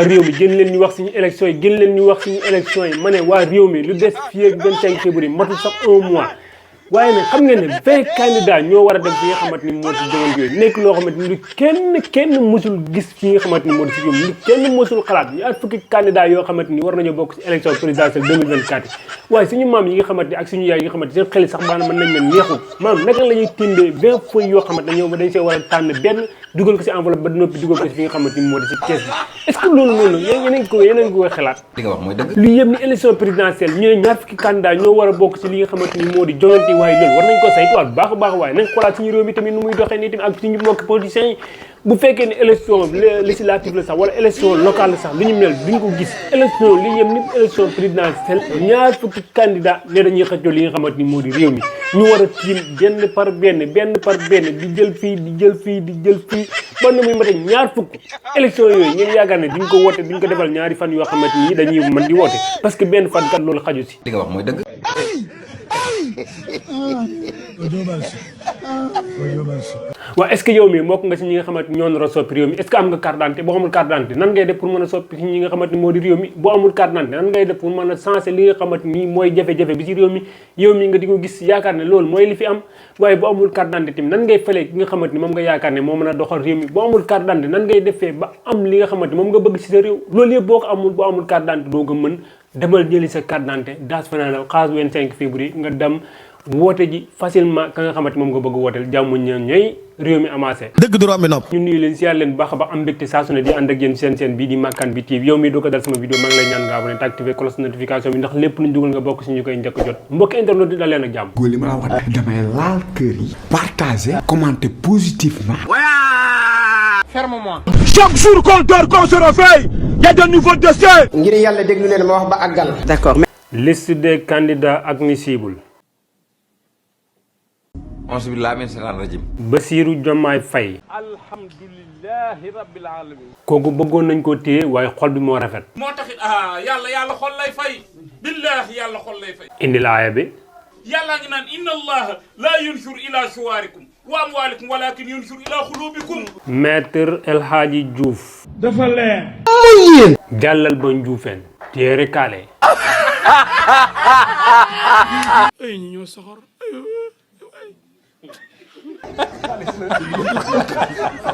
réew mi gën leen ñu wax suñu élection yi gën leen ñu wax suñu élection yi ma ne waa réew mi lu des fii ak 25 février matul sax 1 mois waaye nag xam ngeen ne 20 candidats ñoo war a dem fi nga xamante ni moo ci jongante yooyu nekk loo xamante ni lu kenn mësul gis fi nga xamante ni moo di si réew mi lu kenn mësul xalaat ñaar fukki candidats yoo xamante ni war nañoo bokk ci élection présidentielle 2024 yi waaye suñu maam yi nga xamante ni ak suñu yaay yi nga xamante seen xel sax maanaam mën nañ leen neexul maanaam naka la ñuy tindee 20 feuilles yoo xamante ne ñoom dañ see war a tànn benn dugal ko si enveloppe ba noppi dugal ko si fi nga xamante ni moo di si kees bi est-ce que loolu noonu yéen a ngi ko xalaat li nga wax mooy dëgg lu yëpp ni élection présidentielle ñu ne ñaar fukki candidat ñoo war a bokk si li nga xamante ni moo di jongante waaye loolu war nañ ko saytuwaat bu baax a baax waaye nañ xoolaat suñu réew mi tamit nu muy doxee nii tamit ak suñu mbokk politiciens yi bu fekkee ne élection législative la sax wala élection locale la sax lu ñu mel duñ ko gis élection li yëpp ni élection présidentielle ñaar fukki candidat ne dañuy xëccoo li nga xamante ni moo di réew mi ñu war a tiim benn par benn di jël fii di jël fii di jël fii ba na muy mate ñaar fukk élection yooyu ngeen yaakaar ne duñ ko woote duñ ko defal ñaari fan yoo xamante ni dañuy mën di woote parce que benn fan kat loolu xaju si li nga wax mooy dëgg waaw est-ce que yow mii bokk nga si ñi nga xamante ni ñoo nar a soppi réew mi est-ce que am nga carte d'identité boo amul carte d'identité nan ngay def pour mën a soppi si ñi nga xamante ni moo di réew mi boo amul carte d'identité nan ngay def pour mën a changer li nga xamante ni mooy jafe-jafe bi si réew mi yow mi nga di ko gis yaakaar ne loolu mooy li fi am waaye boo amul carte d'identité tamit nan ngay fële ki nga xamante ni moom nga yaakaar ne moo mën a doxal réew mi boo amul carte d'identité nan ngay defee ba am li nga xamante ni moom nga bëgg si sa réew loolu yëpp boo ko amul boo amul carte d'identité doo ko mën demal jëli sa carte d'identité daas fanaan xaas 25 février nga dem woote ji facilement ka nga xamante moom nga bëgg wooteel jàmm ñooy réew mi amassé dëgg du rombi nopp ñu nuyu leen siyaar leen baax a baax am mbégte saa su ne di ànd ak yéen seen bii di Makane bi TV yow mii doo ko dal sama vidéo maa ngi lay ñaan nga abonné te activé cloche notification bi ndax lépp luñ dugal nga bokk si ñu koy njëkk jot mbokk internet di dal leen ak jàmm góor li ma la wax damay laal kër yi partager commenter positivement ferme-moi. chaque jour qu'on dort qu'on se réveille y a de nouveaux dossiers ngir yàlla déglu leen ma wax ba àggal. D'accord. liste des candidats admissibles onze billahi min shaytan rajim Bassirou Diomaye Faye alhamdulillahi rabbil alamin kooku bëggoon nañ ko téye waaye xol bi moo rafet moo taxit yàlla xol lay fay billahi yàlla xol lay fay indi laaya bi yàlla ngi naan inna allaha la yunsur ila suwarikum wa amwalikum walakin yunsur ila xulubikum maître El Hadji Diouf dafa leer jàllal ba Njuufeen téere kaale ay ñi ñoo soxor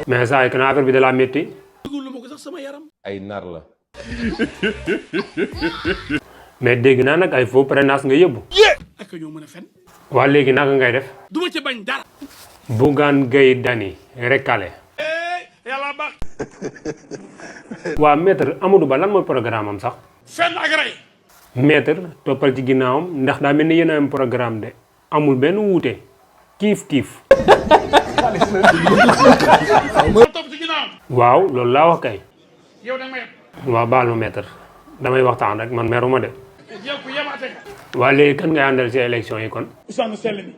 mais saa yi kana affaire bi da la métti dugul ma ko sax sama yaram ay nar la mais dégg naa nag ay faux parrainage nga yóbbu ak ñoo mën a fen waa léegi naka ngay def duma ci bañ dara Bougane Gueye Dany recalé yàlla baax waa maître Amadou Ba lan mooy programme am sax fen ak rey maître toppal ci ginnaawam ndax daa mel ni yéen a am programme de amul benn wuute kiif ma topp ci ginnaaw waaw loolu laa wax kay yow da nga may waaw baal ma maître damay waxtaan rek man meruma de yow ku yemaate waa léegi kan ngay àndal ci élection yi kon Ousmane Sell mi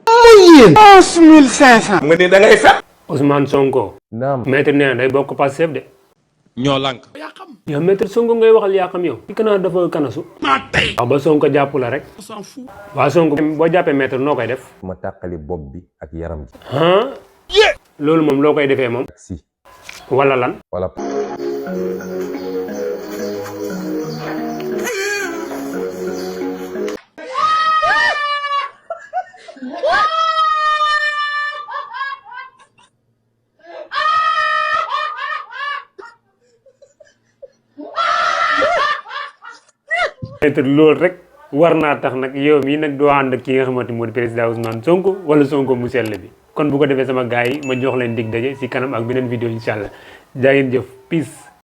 11 500. nga ni da ngay fet Ousmane Sonko naam maître nee na day bokk Pastef de ñoo lànk yaa xam yow maître Sonko ngay waxal yaa xam yow ci kanaa dafa kanasu maa tey wax ba Sonko jàpp la rek on s'en fout waa Sonko boo jàppee maître noo koy def ma tàqali bopp bi ak yaram ji ah loolu moom loo koy defee moom ak si wala lan wala maître loolu rek war naa tax nag yow mii nag doo ànd ak ki nga xamante moo di président Ousmane Sonko wala Sonko mu sell bi kon bu ko defee sama gars yi ma jox leen dig daje si kanam ak beneen vidéo incha allah jaa ngeen jëf peace